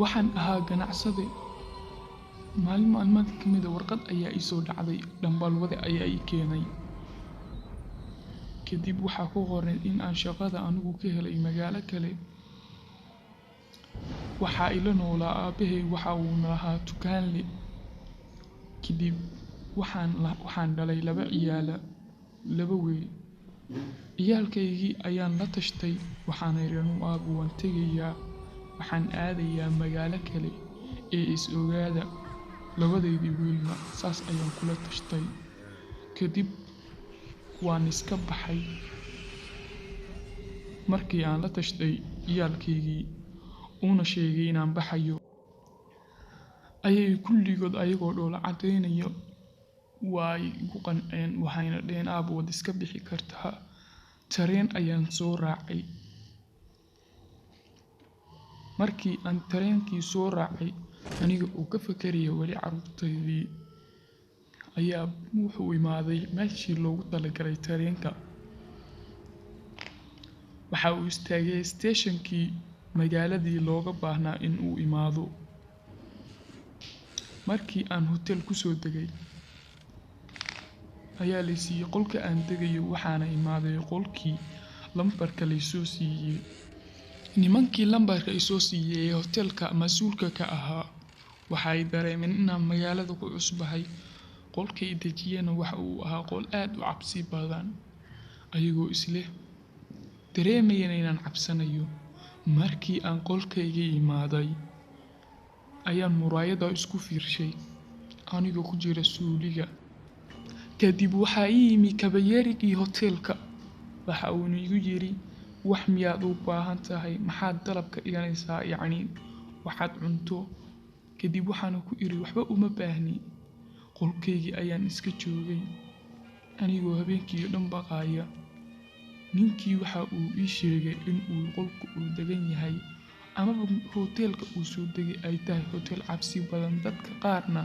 waxaan ahaa ganacsade. Maalin maalmaadka ka mid ah warqad ayaa ii soo dhacday, dhambalwade ayaa ii keenay. Kadib waxaa ku qoran in aan shaqada anigu ka helay magaalo kale. Waxaa ila noolaa aabahay, waxa uuna lahaa dukaan leh. Kadib waxaan dhalay 2 ciyaala, 2 wiil. Ciyaalkaygii ayaan la tashtay, waxaan idhi aabbo waan tegayaa, waxaan aadayaa magaalo kale ee is ogaada. 2daydii wiilna saas ayaan kula tashtay. Kadib waan iska baxay. Markii aan la tashtay ciyaalkaygii una sheegay inaan baxayo, ayay kulligood ayagoo dhoola caddaynaya way igu qanceen. Waxayna dhaheen aabbo waad iska bixi kartaa. Tareen ayaan soo raacay. Markii aan tareenkii soo raacay, aniga oo ka fakaraya weli carruurtaydii, ayaa wuxuu imaaday meeshii loogu talagalay tareenka. Waxa uu istaagay stationkii magaaladii looga baahnaa in uu imaado. Markii aan hotel ku soo degay, ayaa la siiyay qolka aan degayo, waxaana imaaday qolkii lambarka la soo siiyay. Nimankii lambarka ay soo siiyay ee hotelka mas'uulka ka ahaa waxay dareemeen inaan magaalada ku cusbahay. Qolkay dejiyeen waxa uu ahaa qol aad u cabsi badan, ayagoo isleh dareemayeen inaan cabsanayo. Markii aan qolkaygii imaaday, ayaan muraayada isku fiirshay anigoo ku jira suuliga. Kadib waxaa ii yimi kabayerigii hotelka. Waxa uuna igu yiri, wax miyaad u baahan tahay? Maxaad dalab ka dhiganaysaa, yacni waxaad cunto? Kadib waxaan ku iri waxba uma baahni. Qolkaygii ayaan iska joogay anigoo habeenkii dhan baqaya. Ninkii waxa uu ii sheegay in uu qolku uu degan yahay amaba hotelka uu soo degay ay tahay hotel cabsi badan. Dadka qaarna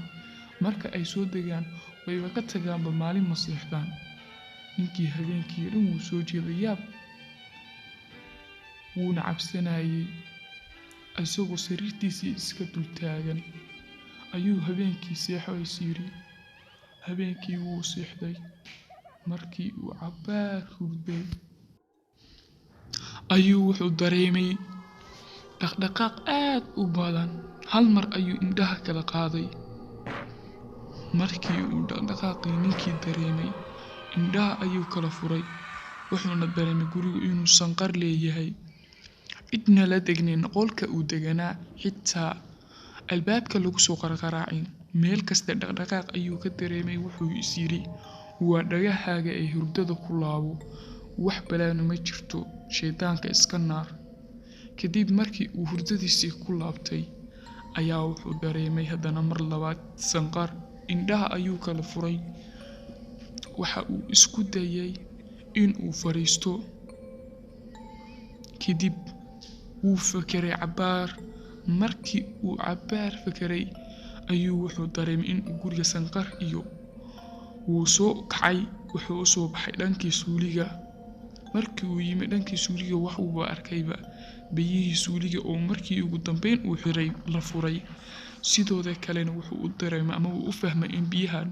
marka ay soo degaan wayba ka tagaanba maalin ma seexdaan. Ninkii habeenkii dhan wuu soo jeeday yaab wuuna cabsanayay. Isagoo sariirtiisii iska dul taagan ayuu habeenkii seexo is yiri. Habeenkii wuu seexday. Markii uu cabaar hurday ayuu wuxuu dareemay dhaqdhaqaaq aad u badan. Hal mar ayuu indhaha kala qaaday. Markii uu dhaqdhaqaaqii ninkii dareemay, indhaha ayuu kala furay. Wuxuuna dareemay gurigu inuu sanqar leeyahay. Cidna la degnayn qolka uu deganaa, xitaa albaabka lagu soo qarqaraacin. Meel kasta dhaqdhaqaaq ayuu ka dareemay. Wuxuu is yiri waa dhagahaaga ee hurdada ku laabo, wax balaana ma jirto, shaydaanka iska naar. Kadib markii uu hurdadiisii ku laabtay, ayaa wuxuu dareemay haddana mar labaad sanqar. Indhaha ayuu kala furay. Waxa uu isku dayay in uu fariisto. Kadib wuu fakeray cabaar. Markii uu cabaar fakeray ayuu wuxuu dareemay in guriga sanqar iyo wuu soo kacay. Wuxuu u soo baxay dhankii suuliga. Markii uu yimi dhankii suuliga, wax uu arkayba biyihii suuliga oo markii ugu dambeyn uu xiray la furay. Sidoo kalena wuxuu u dareemay ama uu u fahmay in biyahan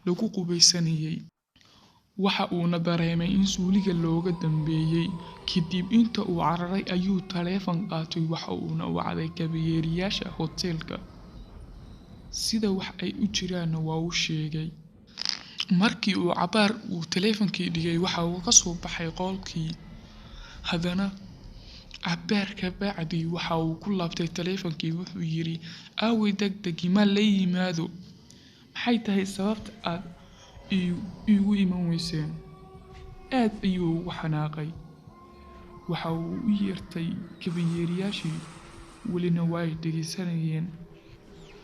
lagu qubaysanayay. Waxa uuna dareemay in suuliga looga dambeeyay. Kadib inta uu cararay ayuu taleefan qaatay. Waxa uuna wacday kabayeriyaasha hotelka. Sida wax ay u jiraanna waa u sheegay. Markii uu cabaar uu taleefankii dhigay, waxa uu ka soo baxay qolkii. Haddana cabaar ka bacdi waxa uu ku laabtay taleefankii. Wuxuu yiri aaway degdegi ma la yimaado? Maxay tahay sababta aad iigu iman weyseen? Aad ayuu ugu xanaaqay. Waxa uu u yeertay kabayeriyaashii, welina way dhegeysanayeen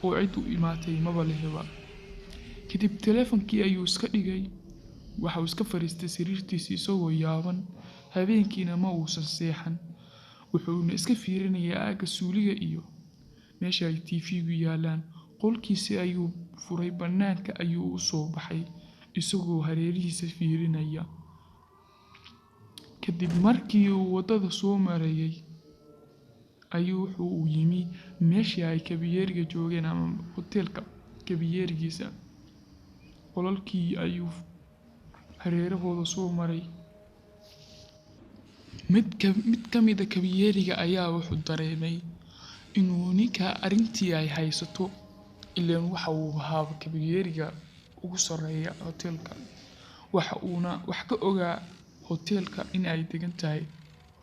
oo cid u imaatay maba leheba. Kadib taleefankii ayuu iska dhigay. Waxa uu iska fariistay sariirtiisii isagoo yaaban. Habeenkiina ma uusan seexan. Wuxuuna iska fiirinayay aaga suuliga iyo meesha ay TV-gu yaalaan. Qolkiisii ayuu furay, bannaanka ayuu u soo baxay isagoo hareerihiisa fiirinaya. Kadib markii uu wadada soo marayay ayuu wuxuu u yimi meeshii ay kabiyeeriga joogeen ama hoteelka kabiyeerigiisa. Qolalkii ayuu hareerahooda soo maray. mid ka mid ah kabiyeeriga ayaa wuxuu dareemay inuu ninka arrintii ay haysato, ileen waxa uu ahaa kabiyeeriga ugu sarreeya hoteelka. Waxa uuna wax ka ogaa hoteelka in ay degan tahay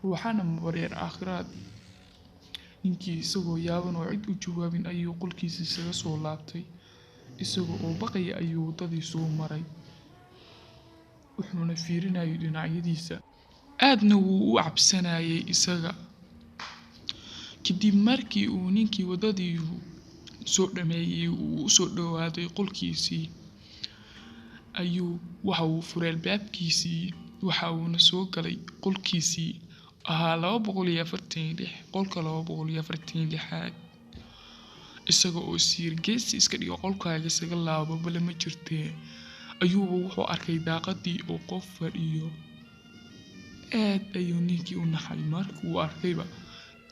ruuxana mabareer aakhiraad. Ninkii isagoo yaaban oo cid u jawaabin ayuu qolkiisa isaga soo laabtay. Isagoo oo baqaya ayuu waddadii soo maray, wuxuuna fiirinayay dhinacyadiisa, aadna wuu u cabsanayay isaga. Kadib markii uu ninkii waddadii soo dhameeyay uu u soo dhowaaday qolkiisii, ayuu waxa uu furay albaabkiisii, waxa uuna soo galay qolkiisii ahaa 246, qolka 246aad. Isaga oo geesi iska dhigo qolkaaga isaga laabo bale ma jirtee, ayuuba wuxuu arkay daaqadii oo qof fadhiyo. Aad ayuu ninkii u naxay markii uu arkayba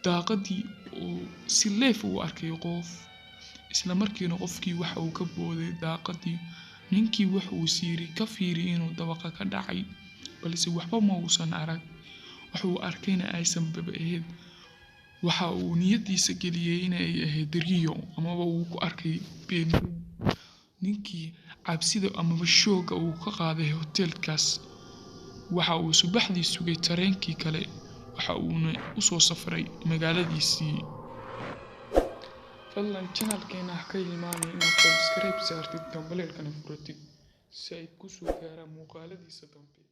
daaqadii oo si leef u arkay qof. Isla markiina qofkii waxa uu ka booday daaqadii. Ninkii waxa uu siiri ka fiiri inuu dabaqa ka dhacay, balse waxba ma uusan arag. Waxa uu arkayna aysan baba ahayd. Waxa uu niyadiisa geliyay inay ahayd riyo amaba uu ku arkay been. Ninkii cabsida amaba shooga uu ka qaaday hoteelkaas, waxa uu subaxdii sugay tareenkii kale, waxa uuna u soo safray magaaladiisii. fadlan channelkeena ha ka hilmaamin inaad subscribe saartid gambaleelkana furatid si ay ku soo gaaraan muuqaaladiisa dambe.